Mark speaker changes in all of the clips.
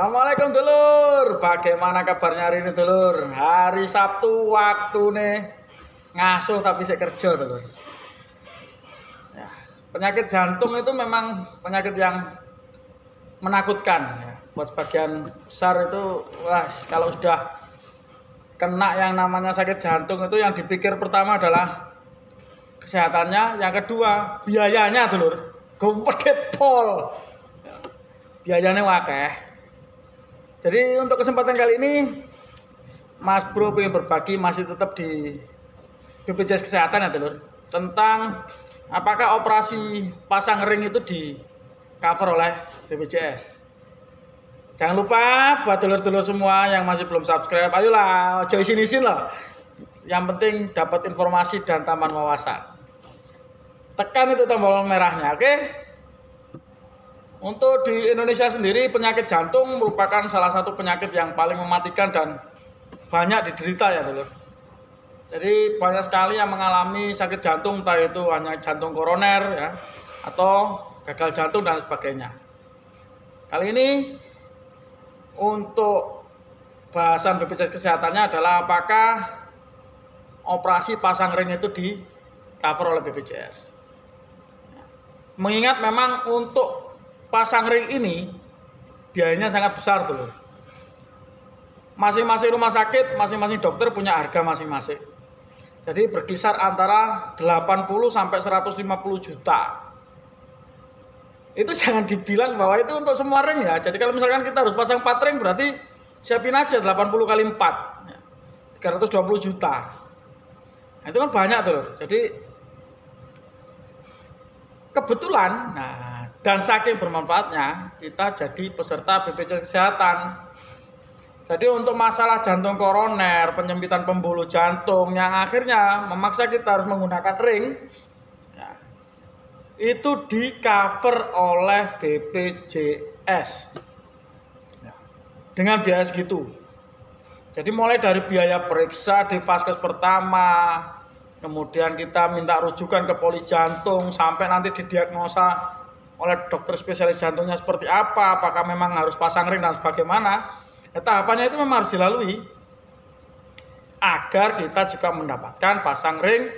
Speaker 1: Assalamualaikum dulur, bagaimana kabarnya hari ini dulur? Hari Sabtu waktu nih ngasuh tapi saya kerja dulur. Ya, penyakit jantung itu memang penyakit yang menakutkan ya. Buat sebagian besar itu, wah kalau sudah kena yang namanya sakit jantung itu yang dipikir pertama adalah kesehatannya, yang kedua biayanya dulur. Gempet pol. Biayanya wakeh. Jadi untuk kesempatan kali ini Mas Bro ingin berbagi masih tetap di BPJS Kesehatan ya dulur, tentang apakah operasi pasang ring itu di cover oleh BPJS. Jangan lupa buat dulur-dulur semua yang masih belum subscribe, ayolah jauh sini loh. Yang penting dapat informasi dan tambahan wawasan. Tekan itu tombol merahnya, oke? Untuk di Indonesia sendiri, penyakit jantung merupakan salah satu penyakit yang paling mematikan dan banyak diderita ya dulur. Jadi banyak sekali yang mengalami sakit jantung, entah itu hanya jantung koroner ya, atau gagal jantung dan sebagainya. Kali ini untuk bahasan BPJS Kesehatannya adalah apakah operasi pasang ring itu di cover oleh BPJS. Mengingat memang untuk pasang ring ini biayanya sangat besar dulu. Masing-masing rumah sakit, masing-masing dokter punya harga masing-masing. Jadi berkisar antara 80 sampai 150 juta. Itu jangan dibilang bahwa itu untuk semua ring ya. Jadi kalau misalkan kita harus pasang 4 ring berarti siapin aja 80 kali 4. 320 juta. Nah, itu kan banyak tuh. Jadi kebetulan dan saking bermanfaatnya kita jadi peserta BPJS Kesehatan. Jadi untuk masalah jantung koroner, penyempitan pembuluh jantung yang akhirnya memaksa kita harus menggunakan ring ya, itu di cover oleh BPJS ya, dengan biaya segitu. Jadi mulai dari biaya periksa di vaskes pertama, kemudian kita minta rujukan ke poli jantung sampai nanti didiagnosa oleh dokter spesialis jantungnya seperti apa, apakah memang harus pasang ring dan sebagaimana. Ya, tahapannya itu memang harus dilalui agar kita juga mendapatkan pasang ring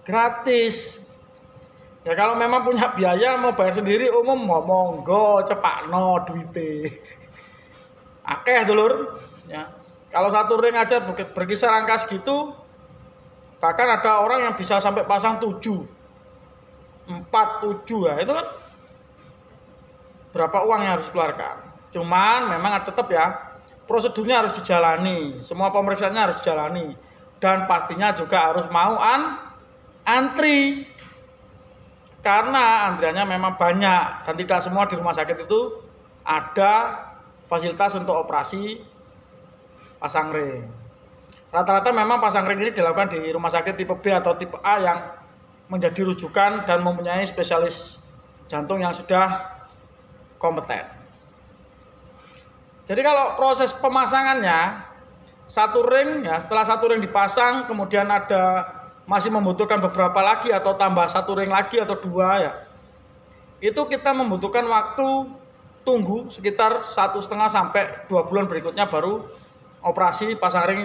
Speaker 1: gratis. Ya kalau memang punya biaya mau bayar sendiri umum monggo cepakno duite. Akeh dulur. Ya. Kalau satu ring aja berkisar angka segitu, bahkan ada orang yang bisa sampai pasang 7, 4, 7 ya, itu kan berapa uang yang harus keluarkan. Cuman memang tetap ya prosedurnya harus dijalani, semua pemeriksaannya harus dijalani, dan pastinya juga harus mau antri karena antriannya memang banyak dan tidak semua di rumah sakit itu ada fasilitas untuk operasi pasang ring. Rata-rata memang pasang ring ini dilakukan di rumah sakit tipe B atau tipe A yang menjadi rujukan dan mempunyai spesialis jantung yang sudah kompeten. Jadi kalau proses pemasangannya satu ring ya, setelah satu ring dipasang kemudian ada masih membutuhkan beberapa lagi atau tambah satu ring lagi atau 2 ya, itu kita membutuhkan waktu tunggu sekitar 1,5 sampai 2 bulan berikutnya baru operasi pasang ring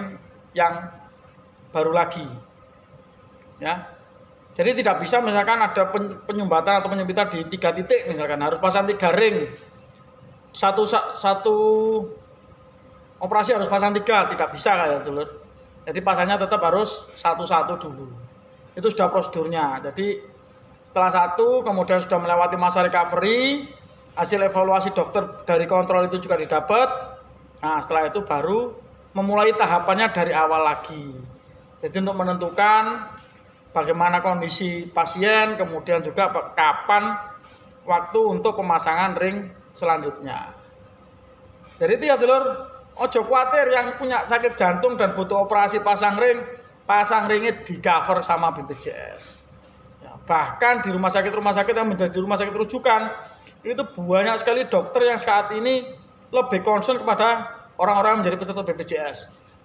Speaker 1: yang baru lagi ya. Jadi tidak bisa misalkan ada penyumbatan atau penyempitan di 3 titik misalkan harus pasang 3 ring. Satu operasi harus pasang 3, tidak bisa kayak dulur. Jadi pasangnya tetap harus satu-satu dulu. Itu sudah prosedurnya. Jadi setelah satu kemudian sudah melewati masa recovery, hasil evaluasi dokter dari kontrol itu juga didapat. Nah, setelah itu baru memulai tahapannya dari awal lagi. Jadi untuk menentukan bagaimana kondisi pasien, kemudian juga kapan waktu untuk pemasangan ring selanjutnya. Jadi itu ya dulur, ojo khawatir yang punya sakit jantung dan butuh operasi pasang ringnya di cover sama BPJS. Ya, bahkan di rumah sakit yang menjadi rumah sakit rujukan itu banyak sekali dokter yang saat ini lebih concern kepada orang-orang yang menjadi peserta BPJS.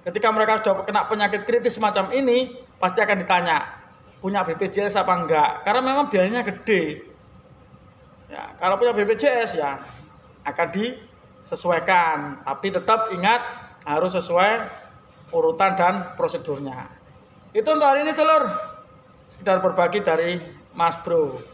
Speaker 1: Ketika mereka sudah kena penyakit kritis semacam ini, pasti akan ditanya, punya BPJS apa enggak? Karena memang biayanya gede. Ya, kalau punya BPJS ya akan sesuaikan, tapi tetap ingat harus sesuai urutan dan prosedurnya. Itu untuk hari ini telur, sekedar berbagi dari Mas Bro.